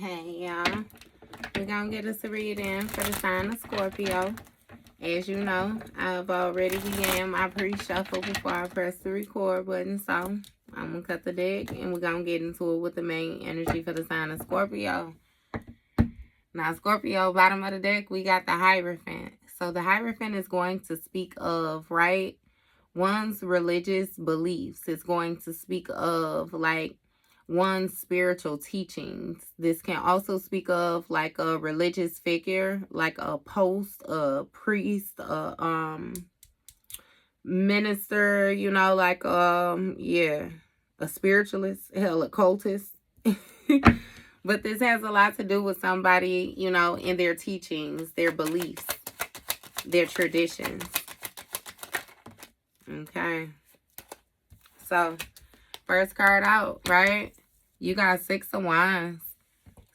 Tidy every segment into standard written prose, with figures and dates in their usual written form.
Hey, y'all. We're going to get us a reading for the sign of Scorpio. As you know, I've already began my pre-shuffle before I press the record button. So, I'm going to cut the deck and we're going to get into it with the main energy for the sign of Scorpio. Now, Scorpio, bottom of the deck, we got the Hierophant. So, the Hierophant is going to speak of, right, one's religious beliefs. It's going to speak of, like, one's spiritual teachings. This can also speak of like a religious figure, like a post, a priest, a minister, you know, like yeah, a spiritualist, hell, a cultist. But this has a lot to do with somebody, you know, in their teachings, their beliefs, their traditions. Okay. So, first card out, right? You got Six of Wands.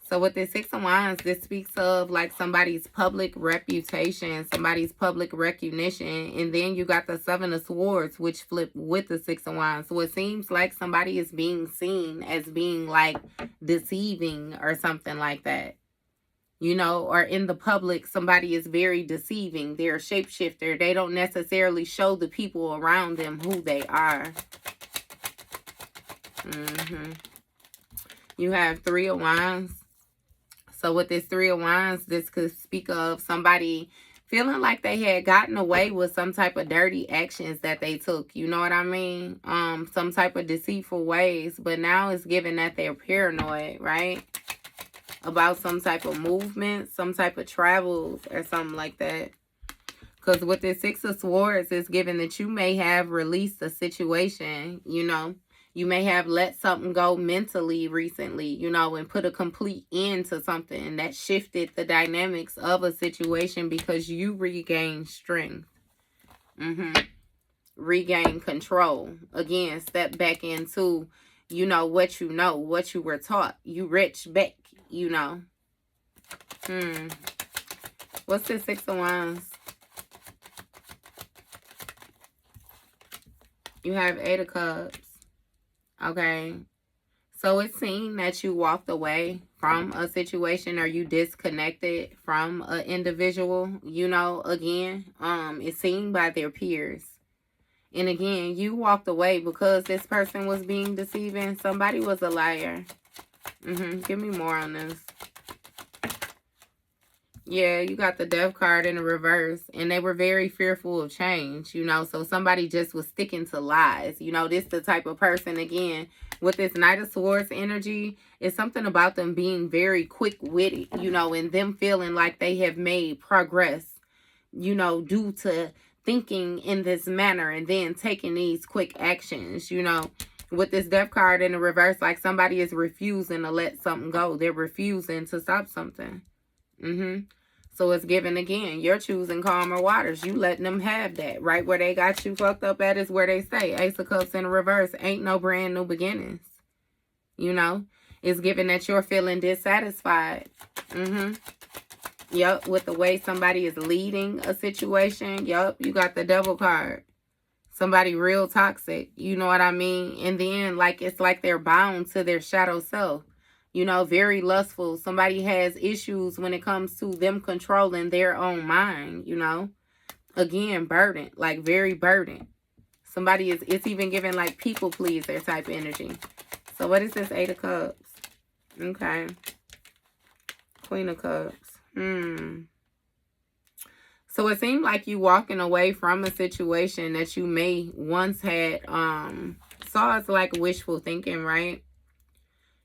So with this Six of Wands, this speaks of like somebody's public reputation, somebody's public recognition. And then you got the Seven of Swords, which flip with the Six of Wands. So it seems like somebody is being seen as being like deceiving or something like that. You know, or in the public, somebody is very deceiving. They're a shapeshifter. They don't necessarily show the people around them who they are. You have Three of Wands. So with this Three of Wands, this could speak of somebody feeling like they had gotten away with some type of dirty actions that they took. You know what I mean? Some type of deceitful ways. But now it's given that they're paranoid, right? About some type of movement, some type of travels or something like that. Because with this Six of Swords, it's given that you may have released a situation, you know. You may have let something go mentally recently, you know, and put a complete end to something that shifted the dynamics of a situation because you regained strength. Regain control. Again, step back into, you know, what you were taught. You rich back, you know. What's the Six of Wands? You have Eight of Cups. Okay. So it's seen that you walked away from a situation or you disconnected from an individual, you know, again, it's seen by their peers. And again, you walked away because this person was being deceiving. Somebody was a liar. Give me more on this. Yeah, you got the Death card in the reverse. And they were very fearful of change, you know. So somebody just was sticking to lies. You know, this the type of person, again, with this Knight of Swords energy, it's something about them being very quick-witted, you know, and them feeling like they have made progress, you know, due to thinking in this manner and then taking these quick actions, you know. With this Death card in the reverse, like somebody is refusing to let something go. They're refusing to stop something. So it's given again. You're choosing calmer waters. You letting them have that. Right where they got you fucked up at is where they stay. Ace of Cups in the reverse. Ain't no brand new beginnings. You know? It's given that you're feeling dissatisfied. Yup. With the way somebody is leading a situation. Yup. You got the Devil card. Somebody real toxic. You know what I mean? And then like it's like they're bound to their shadow self. You know, very lustful. Somebody has issues when it comes to them controlling their own mind, you know. Again, burdened, like very burdened. Somebody is, it's even given like people pleaser type energy. So what is this Eight of Cups? Okay. Queen of Cups. So it seemed like you walking away from a situation that you may once had, saw as like wishful thinking, right?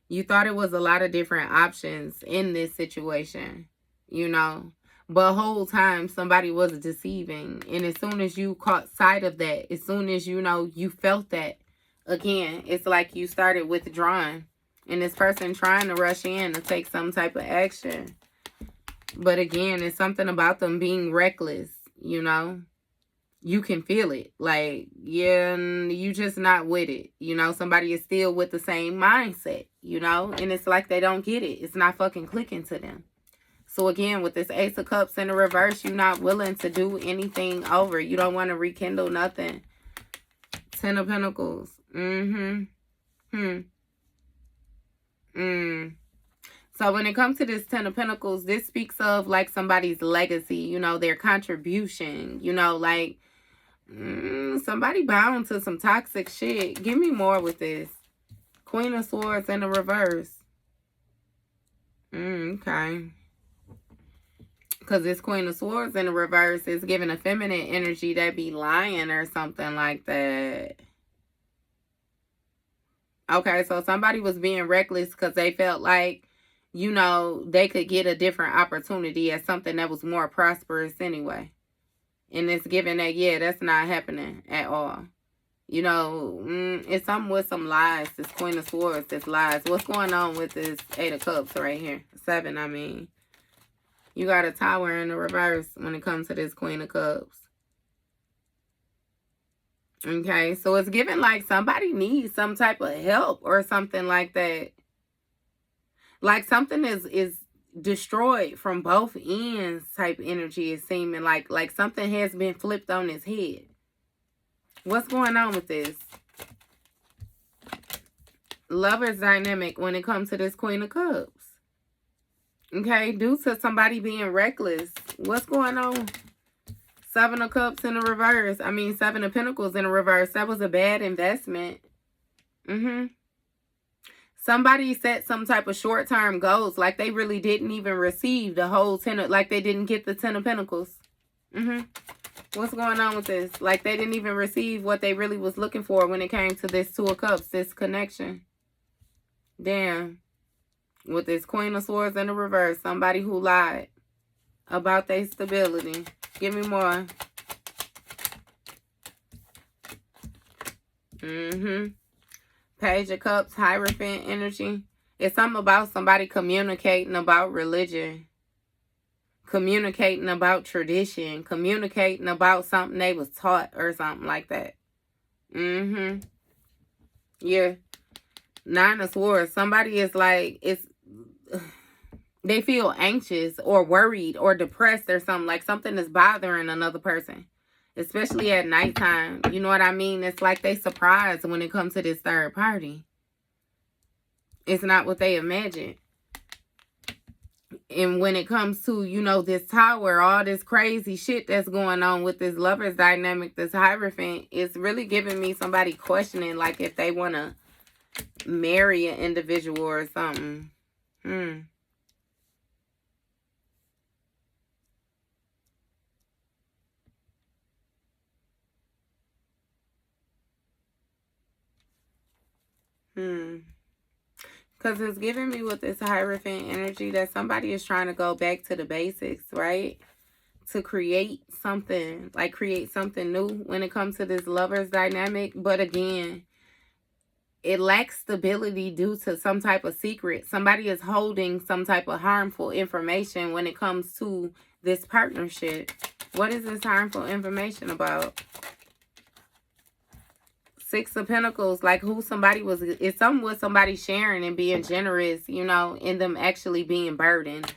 You thought it was a lot of different options in this situation, you know. But whole time somebody was deceiving. And as soon as you caught sight of that, as soon as, you know, you felt that, again, it's like you started withdrawing. And this person trying to rush in to take some type of action. But again, it's something about them being reckless, you know. You can feel it. Like, yeah, you just not with it. You know, somebody is still with the same mindset, you know. And it's like they don't get it. It's not fucking clicking to them. So again, with this Ace of Cups in the reverse, you're not willing to do anything over. You don't want to rekindle nothing. Ten of Pentacles. So when it comes to this Ten of Pentacles, this speaks of like somebody's legacy, you know, their contribution, you know, like somebody bound to some toxic shit. Give me more with this. Queen of Swords in the reverse. Okay. Because this Queen of Swords in the reverse is giving a feminine energy that be lying or something like that. Okay, so somebody was being reckless because they felt like, you know, they could get a different opportunity at something that was more prosperous anyway. And it's given that, yeah, that's not happening at all. You know, it's something with some lies. This Queen of Swords, this lies. What's going on with this Eight of Cups right here? 7, I mean. You got a Tower in the reverse when it comes to this Queen of Cups. Okay, so it's given like somebody needs some type of help or something like that. Like something is destroyed from both ends type energy is seeming like something has been flipped on its head. What's going on with this? Lover's dynamic when it comes to this Queen of Cups. Okay, due to somebody being reckless. What's going on? 7 of Cups in the reverse. I mean, 7 of Pentacles in the reverse. That was a bad investment. Somebody set some type of short-term goals. Like they really didn't even receive the whole 10 of... Like they didn't get the 10 of Pentacles. What's going on with this? Like they didn't even receive what they really was looking for when it came to this 2 of Cups. This connection. Damn. With this Queen of Swords in the reverse. Somebody who lied about their stability. Give me more. Page of Cups, Hierophant energy. It's something about somebody communicating about religion. Communicating about tradition. Communicating about something they was taught or something like that. Yeah. 9 of Swords. Somebody is like, they feel anxious or worried or depressed or something. Like something is bothering another person. Especially at nighttime. You know what I mean? It's like they surprised when it comes to this third party. It's not what they imagined. And when it comes to, you know, this Tower, all this crazy shit that's going on with this Lover's dynamic, this Hierophant, it's really giving me somebody questioning, like, if they want to marry an individual or something. Because it's giving me with this Hierophant energy that somebody is trying to go back to the basics, right? To create something, like create something new when it comes to this Lover's dynamic. But again, it lacks stability due to some type of secret. Somebody is holding some type of harmful information when it comes to this partnership. What is this harmful information about? 6 of Pentacles, like who somebody was, it's something with somebody sharing and being generous, you know, and them actually being burdened.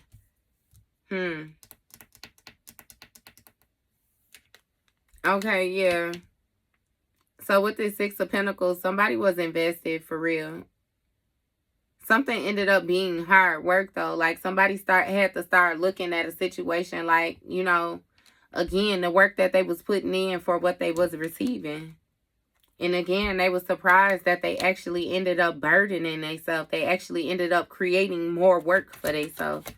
Okay, yeah. So with this 6 of Pentacles, somebody was invested for real. Something ended up being hard work though. Like somebody had to start looking at a situation like, you know, again, the work that they was putting in for what they was receiving. And again, they were surprised that they actually ended up burdening themselves. They actually ended up creating more work for themselves.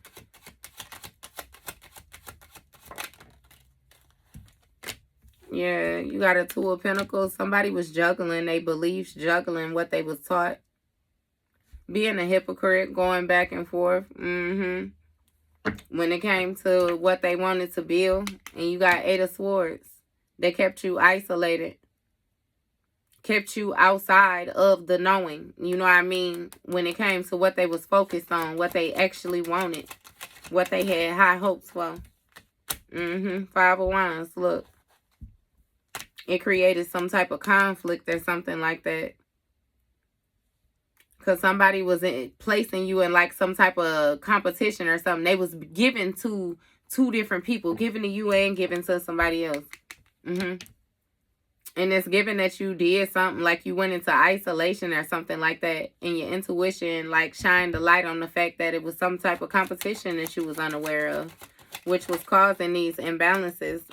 Yeah, you got a 2 of Pentacles. Somebody was juggling their beliefs, juggling what they was taught. Being a hypocrite, going back and forth. When it came to what they wanted to build. And you got 8 of Swords. They kept you isolated. Kept you outside of the knowing. You know what I mean? When it came to what they was focused on. What they actually wanted. What they had high hopes for. 5 of Wands. Look. It created some type of conflict or something like that. Because somebody was placing you in like some type of competition or something. They was given to 2 different people. Giving to you and giving to somebody else. And it's given that you did something, like you went into isolation or something like that. And your intuition like shined the light on the fact that it was some type of competition that you was unaware of, which was causing these imbalances.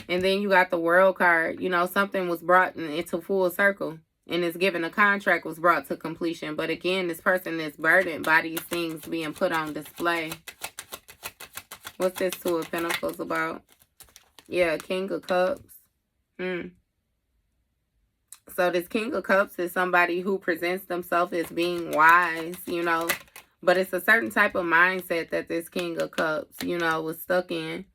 And then you got the world card. You know, something was brought into full circle. And it's given a contract was brought to completion. But again, this person is burdened by these things being put on display. What's this Two of Pentacles about? Yeah, King of Cups. So this King of Cups is somebody who presents themselves as being wise, you know. But it's a certain type of mindset that this King of Cups, you know, was stuck in.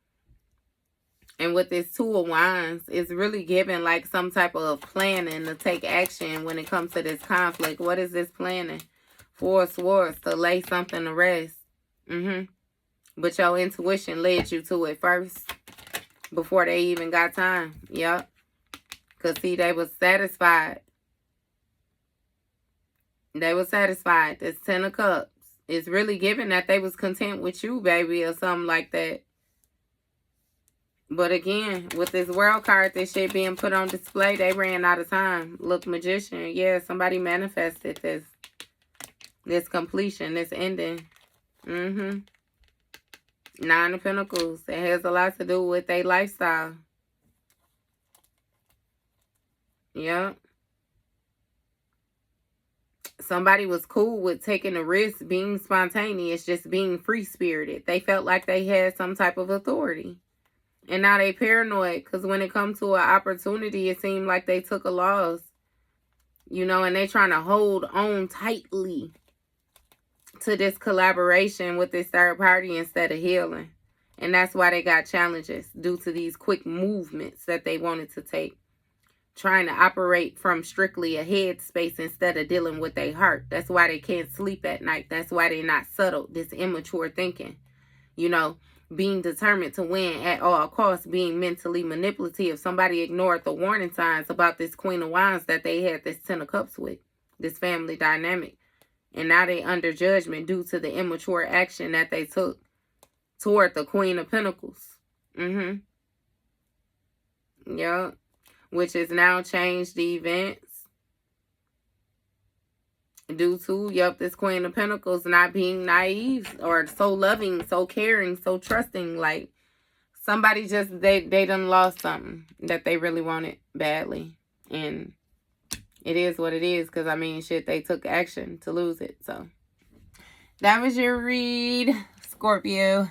And with this Two of Wands, it's really giving like some type of planning to take action when it comes to this conflict. What is this planning? Four of Swords, to lay something to rest. But your intuition led you to it first before they even got time. Yep. Because, see, they was satisfied. They were satisfied. This Ten of Cups. It's really giving that they was content with you, baby, or something like that. But again, with this World card, this shit being put on display, they ran out of time. Look, Magician. Yeah, somebody manifested this. This completion, this ending. Nine of Pentacles. It has a lot to do with their lifestyle. Yep. Somebody was cool with taking a risk, being spontaneous, just being free-spirited. They felt like they had some type of authority. And now they paranoid because when it comes to an opportunity, it seemed like they took a loss. You know, and they trying to hold on tightly to this collaboration with this third party instead of healing. And that's why they got challenges due to these quick movements that they wanted to take. Trying to operate from strictly a head space instead of dealing with their heart. That's why they can't sleep at night. That's why they're not subtle. This immature thinking. You know, being determined to win at all costs, being mentally manipulative. Somebody ignored the warning signs about this Queen of Wands that they had this Ten of Cups with. This family dynamic. And now they under judgment due to the immature action that they took toward the Queen of Pentacles. Yep. Which has now changed the events. Due to, this Queen of Pentacles not being naive or so loving, so caring, so trusting. Like, somebody just, they done lost something that they really wanted badly. And it is what it is. Because, I mean, shit, they took action to lose it. So, that was your read, Scorpio.